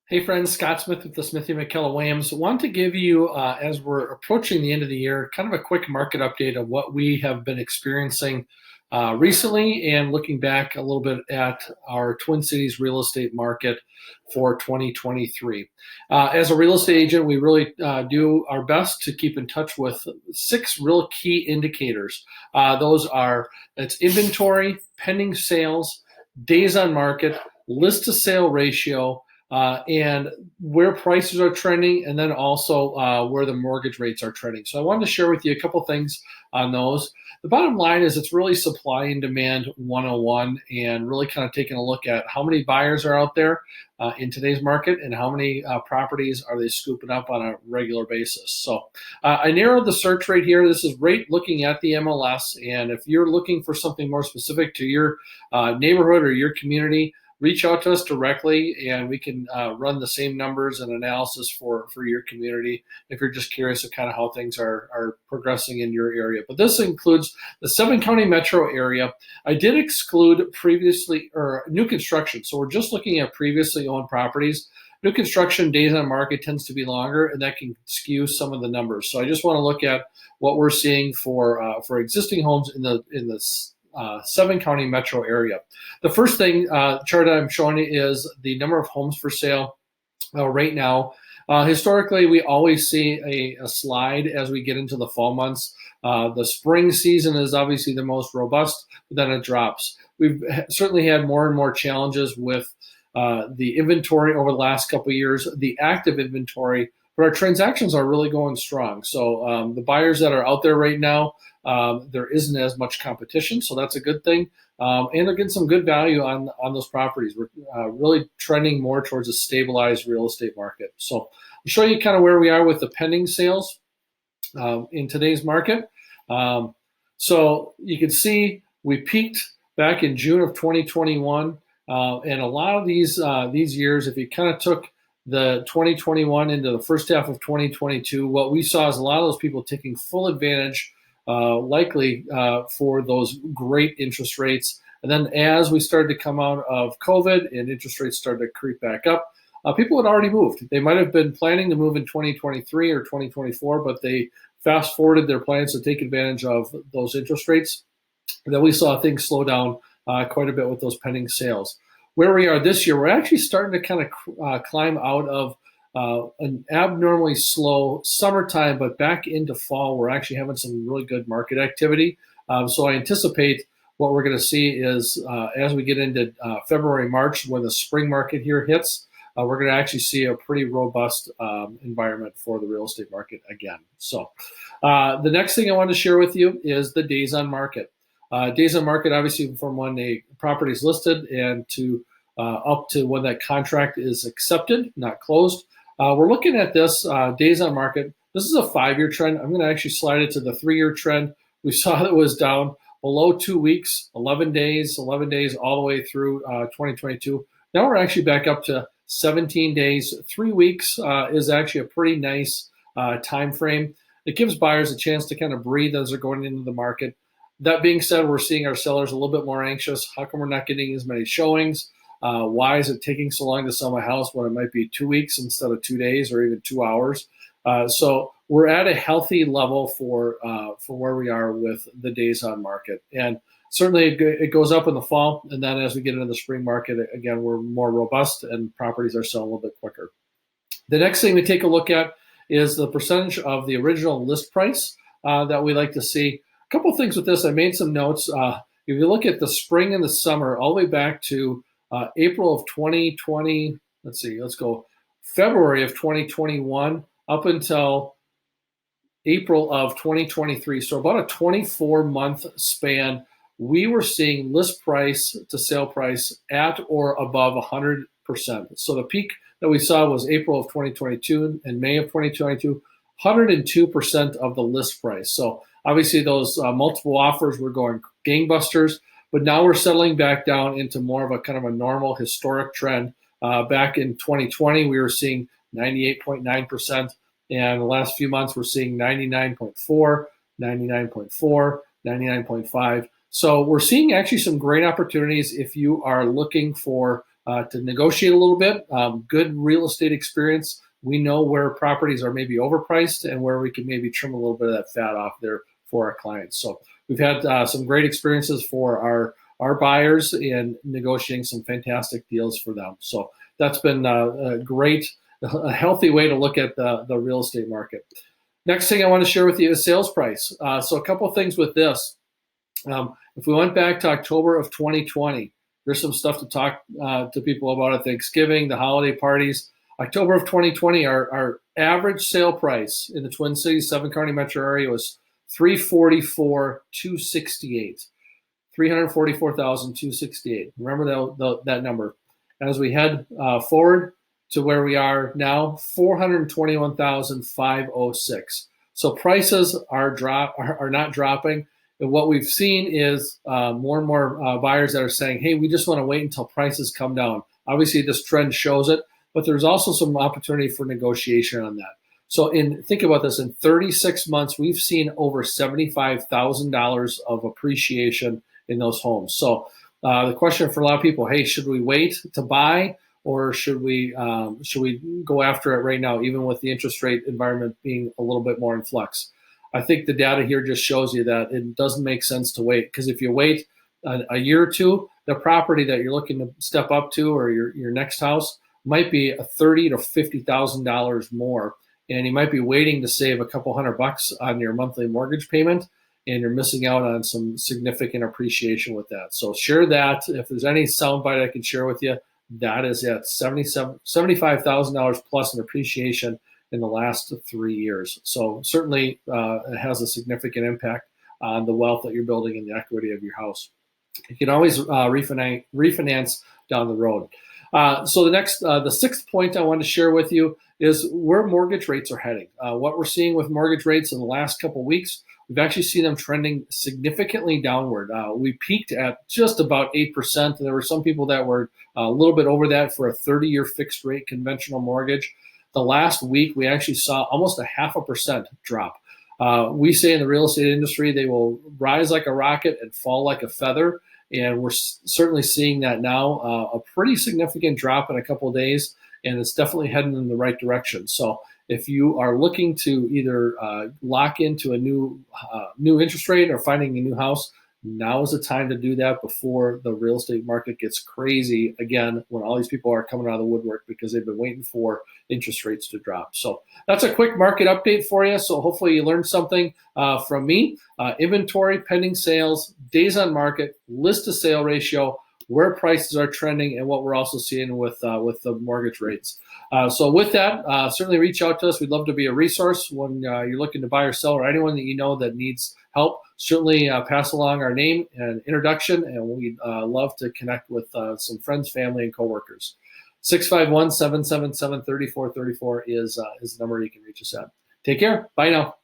Hey friends, Scott Smith with the Smithy McKellar Williams. Want to give you, as we're approaching the end of the year, kind of a quick market update of what we have been experiencing recently and looking back a little bit at our Twin Cities real estate market for 2023. As a real estate agent, we really do our best to keep in touch with six real key indicators. Those are it's inventory, pending sales, days on market, list to sale ratio, and where prices are trending, and then also where the mortgage rates are trending. So I wanted to share with you a couple things on those. The bottom line is it's really supply and demand 101, and really kind of taking a look at how many buyers are out there in today's market and how many properties are they scooping up on a regular basis. So I narrowed the search rate here. This is rate looking at the MLS, and if you're looking for something more specific to your neighborhood or your community, reach out to us directly and we can run the same numbers and analysis for your community if you're just curious of kind of how things are progressing in your area. But this includes the 7-county metro area. I did exclude previously or new construction. So we're just looking at previously owned properties. New construction days on market tends to be longer, and that can skew some of the numbers. So I just want to look at what we're seeing for existing homes in the 7-county metro area. The first thing chart that I'm showing you is the number of homes for sale right now. Historically, we always see a slide as we get into the fall months. The spring season is obviously the most robust, but then it drops. We've certainly had more and more challenges with the inventory over the last couple of years, the active inventory, but our transactions are really going strong. So the buyers that are out there right now, there isn't as much competition, so that's a good thing. And they're getting some good value on those properties. We're really trending more towards a stabilized real estate market. So I'll show you kind of where we are with the pending sales in today's market. So you can see we peaked back in June of 2021, and a lot of these years, if you kind of took the 2021 into the first half of 2022, what we saw is a lot of those people taking full advantage likely for those great interest rates. And then as we started to come out of COVID and interest rates started to creep back up, people had already moved. They might have been planning to move in 2023 or 2024, but they fast forwarded their plans to take advantage of those interest rates. And then we saw things slow down quite a bit with those pending sales. Where we are this year, we're actually starting to kind of climb out of an abnormally slow summertime, but back into fall, we're actually having some really good market activity. So I anticipate what we're going to see is as we get into February, March, when the spring market here hits, we're going to actually see a pretty robust environment for the real estate market again. So the next thing I want to share with you is the days on market. Days on market, obviously, from when a property is listed and to up to when that contract is accepted, not closed. We're looking at this days on market. This is a 5-year trend. I'm going to actually slide it to the 3-year trend. We saw that it was down below 2 weeks, 11 days all the way through 2022. Now we're actually back up to 17 days. 3 weeks is actually a pretty nice time frame. It gives buyers a chance to kind of breathe as they're going into the market. That being said, we're seeing our sellers a little bit more anxious. How come we're not getting as many showings? Why is it taking so long to sell my house when it might be 2 weeks instead of 2 days or even 2 hours? So we're at a healthy level for where we are with the days on market. And certainly it goes up in the fall. And then as we get into the spring market, again, we're more robust and properties are selling a little bit quicker. The next thing we take a look at is the percentage of the original list price that we like to see. A couple things with this. I made some notes. If you look at the spring and the summer, all the way back to April of 2020, let's go February of 2021 up until April of 2023. So about a 24-month span, we were seeing list price to sale price at or above 100%. So the peak that we saw was April of 2022 and May of 2022, 102% of the list price. So obviously those multiple offers were going gangbusters, but now we're settling back down into more of a kind of a normal historic trend. Back in 2020, we were seeing 98.9%, and the last few months we're seeing 99.4, 99.4, 99.5. So we're seeing actually some great opportunities if you are looking for to negotiate a little bit. Good real estate experience. We know where properties are maybe overpriced and where we can maybe trim a little bit of that fat off there for our clients. So we've had some great experiences for our buyers in negotiating some fantastic deals for them. So that's been a healthy way to look at the real estate market. Next thing I want to share with you is sales price. So a couple of things with this. If we went back to October of 2020, there's some stuff to talk to people about at Thanksgiving, the holiday parties. October of 2020, our average sale price in the Twin Cities, 7-county metro area was $344,268. $344,268. Remember that number. As we head forward to where we are now, $421,506. So prices are not dropping. And what we've seen is more and more buyers that are saying, hey, we just want to wait until prices come down. Obviously, this trend shows it, but there's also some opportunity for negotiation on that. So think about this, in 36 months, we've seen over $75,000 of appreciation in those homes. So the question for a lot of people, hey, should we wait to buy, or should we go after it right now, even with the interest rate environment being a little bit more in flux? I think the data here just shows you that it doesn't make sense to wait, because if you wait a year or two, the property that you're looking to step up to, or your next house, might be $30,000 to $50,000 more, and you might be waiting to save a couple $100 on your monthly mortgage payment, and you're missing out on some significant appreciation with that. So share that. If there's any soundbite I can share with you, that is at $75,000 plus in appreciation in the last 3 years. So certainly it has a significant impact on the wealth that you're building and the equity of your house. You can always refinance down the road. So the sixth point I want to share with you is where mortgage rates are heading. What we're seeing with mortgage rates in the last couple of weeks, we've actually seen them trending significantly downward. We peaked at just about 8%, and there were some people that were a little bit over that for a 30-year fixed rate conventional mortgage. The last week, we actually saw almost a 0.5% drop. We say in the real estate industry, they will rise like a rocket and fall like a feather. And we're certainly seeing that now, a pretty significant drop in a couple of days, and it's definitely heading in the right direction. So if you are looking to either lock into a new interest rate or finding a new house, now is the time to do that before the real estate market gets crazy again, when all these people are coming out of the woodwork because they've been waiting for interest rates to drop. So that's a quick market update for you. So hopefully you learned something from me. Inventory, pending sales, days on market, list to sale ratio, where prices are trending, and what we're also seeing with the mortgage rates. So with that, certainly reach out to us. We'd love to be a resource when you're looking to buy or sell, or anyone that you know that needs help. Certainly pass along our name and introduction, and we'd love to connect with some friends, family, and coworkers. 651-777-3434 is the number you can reach us at. Take care. Bye now.